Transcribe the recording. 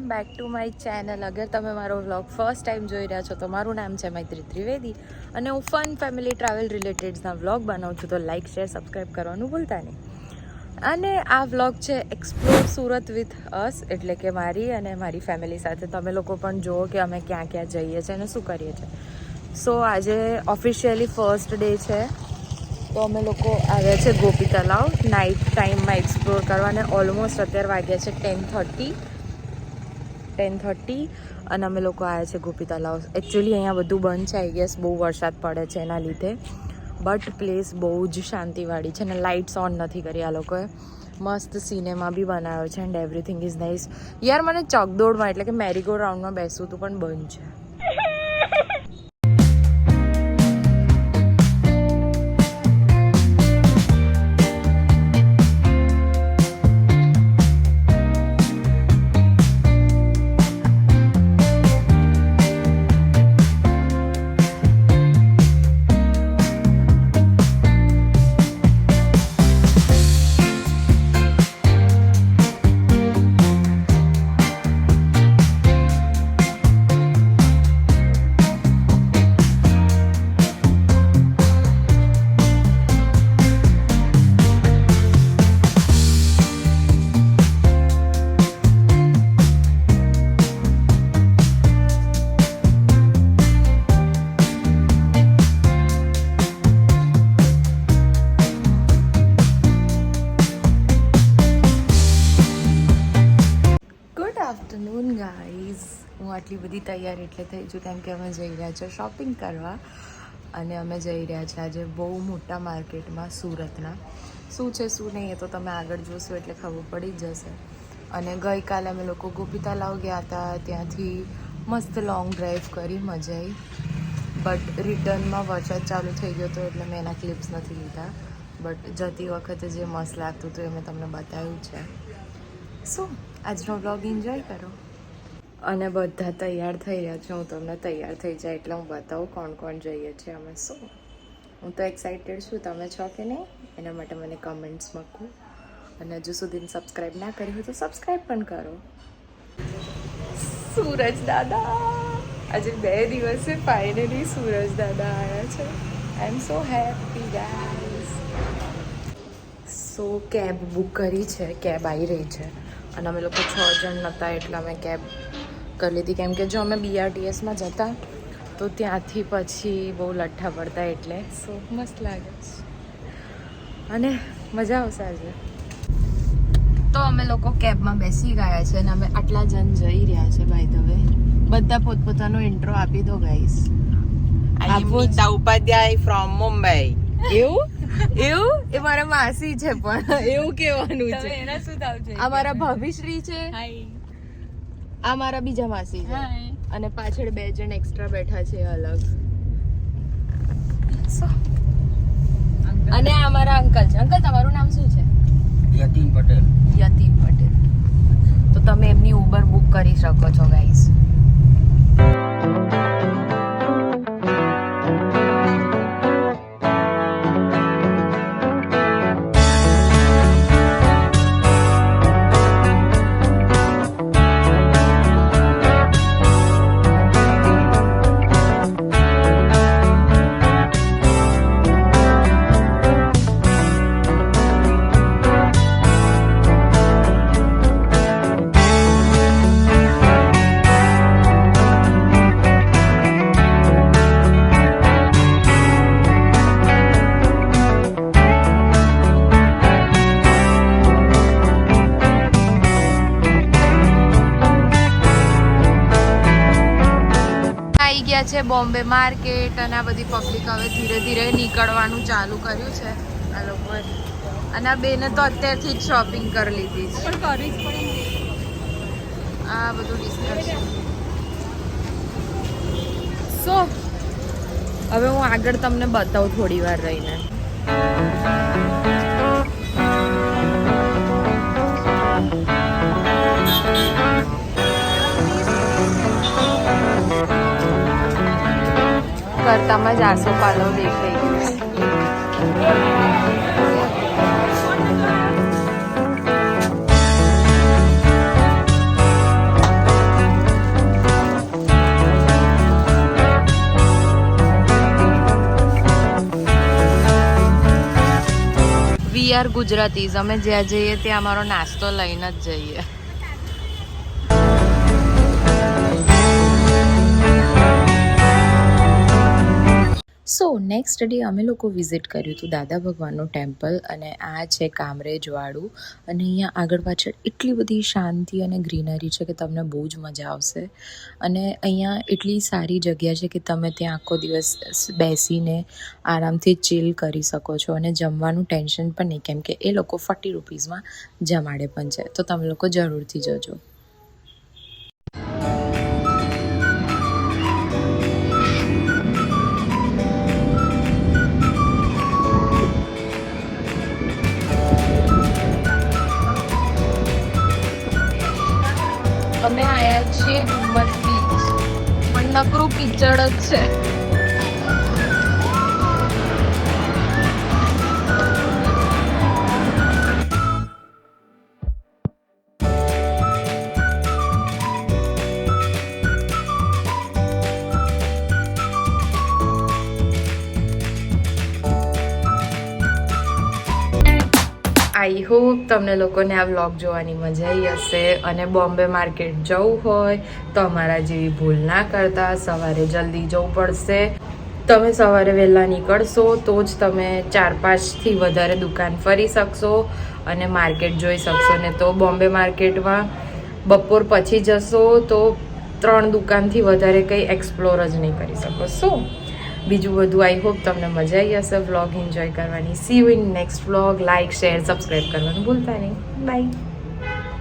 Welcome back to my channel. અગર તમે મારો વ્લોગ ફર્સ્ટ ટાઈમ જોઈ રહ્યા છો તો મારું નામ છે મૈત્રી ત્રિવેદી અને હું ફન ફેમિલી ટ્રાવેલ રિલેટેડ્સના વ્લોગ બનાવું છું. તો લાઇક શેર સબસ્ક્રાઈબ કરવાનું ભૂલતા નહીં. અને આ વ્લોગ છે એક્સપ્લોર સુરત વિથ અસ, એટલે કે મારી અને મારી ફેમિલી સાથે. તમે લોકો પણ જુઓ કે અમે ક્યાં ક્યાં જઈએ છીએ અને શું કરીએ છીએ. સો આજે ઓફિશિયલી ફર્સ્ટ ડે છે તો અમે લોકો આવ્યા છે ગોપી તલાવ નાઇટ ટાઈમમાં એક્સપ્લોર કરવા. અને ઓલમોસ્ટ અત્યારે વાગ્યા છે 10:30 અને અમે લોકો આવ્યા છે ગોપી તલાવ. એકચ્યુઅલી અહીંયા બધું બંધ છે, આઈ ગેસ બહુ વરસાદ પડે છે એના લીધે. બટ પ્લેસ બહુ જ શાંતિવાળી છે અને લાઇટ્સ ઓન નથી કરી આ લોકોએ. મસ્ત સિનેમા બી બનાવ્યો છે એન્ડ એવરીથિંગ ઇઝ નાઇસ. યાર મને ચકદોડમાં એટલે કે મેરીગો રાઉન્ડમાં બેસવું હતું પણ બંધ છે. આફ્ટરનૂન ગાઈઝ, હું આટલી બધી તૈયાર એટલે થઈ છું કેમ કે અમે જઈ રહ્યા છીએ શોપિંગ કરવા. અને અમે જઈ રહ્યા છીએ આજે બહુ મોટા માર્કેટમાં સુરતના. શું છે શું નહીં એ તો તમે આગળ જોશો એટલે ખબર પડી જ જશે. અને ગઈકાલે અમે લોકો ગોપી તલાવ ગયા હતા, ત્યાંથી મસ્ત લોંગ ડ્રાઈવ કરી, મજા આવી. બટ રિટર્નમાં વરસાદ ચાલુ થઈ ગયો હતો એટલે મેં એના ક્લિપ્સ નથી લીધા. બટ જતી વખતે જે મસ્ત લાગતું હતું એ મેં તમને બતાવ્યું છે. શું આજનો વ્લોગ એન્જોય કરો. અને બધા તૈયાર થઈ રહ્યા છે. હું તમને તૈયાર થઈ જાય એટલે હું બતાવું કોણ કોણ જઈએ છીએ અમે. શું હું તો એક્સાઇટેડ છું, તમે છો કે નહીં એના માટે મને કમેન્ટ્સમાં કહો. અને હજુ સુધી સબસ્ક્રાઈબ ના કરી હોય તો સબસ્ક્રાઈબ પણ કરો. સૂરજ દાદા આજે 2 દિવસે ફાઇનલી સૂરજ દાદા આવ્યા છે. આઈ એમ સો હેપી ગાઈઝ. સો કેબ બુક કરી છે, કેબ આવી રહી છે. અને અમે લોકો 6 જણ નહોતા એટલે અમે કેબ કરી લીધી કેમ કે જો અમે BRTSમાં જતા તો ત્યાંથી પછી બહુ લઠ્ઠા પડતા એટલે. સો મસ્ત લાગે છે અને મજા આવશે આજે. તો અમે લોકો કેબમાં બેસી ગયા છે અને અમે આટલા જણ જઈ રહ્યા છે. બાય ધ વે બધા પોતપોતાનો ઇન્ટ્રો આપી દો ગાઈસ. નીતા ઉપાધ્યાય ફ્રોમ મુંબઈ. એવું એ મારા માસી છે પણ એવું કેવાનું છે. એના શું થાવ છે? આ મારા ભાભીશ્રી છે, આ મારા બીજા માસી છે અને પાછળ 2 જણ એક્સ્ટ્રા બેઠા છે અલગ. અને આ મારા અંકલ છે. અંકલ તમારું નામ શું છે? યતીન પટેલ. યતીન પટેલ. તો તમે એમની ઉબર બુક કરી શકો છો ગાઈસ. છે બોમ્બે માર્કેટ અને આ બધી પબ્લિક હવે ધીરે ધીરે નીકળવાનું ચાલુ કર્યું છે આ લોકોએ. અને આ બેને તો અત્યારથી જ શોપિંગ કરી લીધી છે. પણ કરવી જ પડે. આ બધું ડિસ્કશન. સો હવે હું આગળ તમને બતાવું થોડી વાર રહીને. કરતામાં જ આસોપાલવ દેખાઈ ગયું. આર ગુજરાતીઝ, અમે જ્યાં જઈએ ત્યાં અમારો નાસ્તો લઈને જ જઈએ. સો નેક્સ્ટ ડે અમે લોકો વિઝિટ કર્યું હતું દાદા ભગવાનનું ટેમ્પલ, અને આ છે કામરેજવાળું. અને અહીંયા આગળ પાછળ એટલી બધી શાંતિ અને ગ્રીનરી છે કે તમને બહુ જ મજા આવશે. અને અહીંયા એટલી સારી જગ્યા છે કે તમે ત્યાં આખો દિવસ બેસીને આરામથી ચીલ કરી શકો છો, અને જમવાનું ટેન્શન પણ નહીં, કેમ કે એ લોકો 40 રૂપીઝમાં જમાડે પણ છે. તો તમે લોકો જરૂરથી જજો. અમે આયા છીએ ડુમસ બીચ, પણ નકરું કીચડ જ છે. આઈ હોપ તમને લોકોને આ વ્લોગ જોવાની મજા આવી હશે. અને બોમ્બે માર્કેટ જવું હોય તો અમારા જેવી ભૂલ ના કરતા, સવારે જલ્દી જવું પડશે. તમે સવારે વહેલા નીકળશો તો જ તમે 4-5થી વધારે દુકાન ફરી શકશો અને માર્કેટ જોઈ શકશો. ને તો બોમ્બે માર્કેટમાં બપોર પછી જશો તો 3 દુકાનથી વધારે કંઈ એક્સપ્લોર જ નહીં કરી શકો. બીજું બધું આઈ હોપ તમને મજા આવી હશે વ્લોગ એન્જોય કરવાની. C you in next vlog. Like, share, subscribe કરવાનું ભૂલતા નહીં. બાય.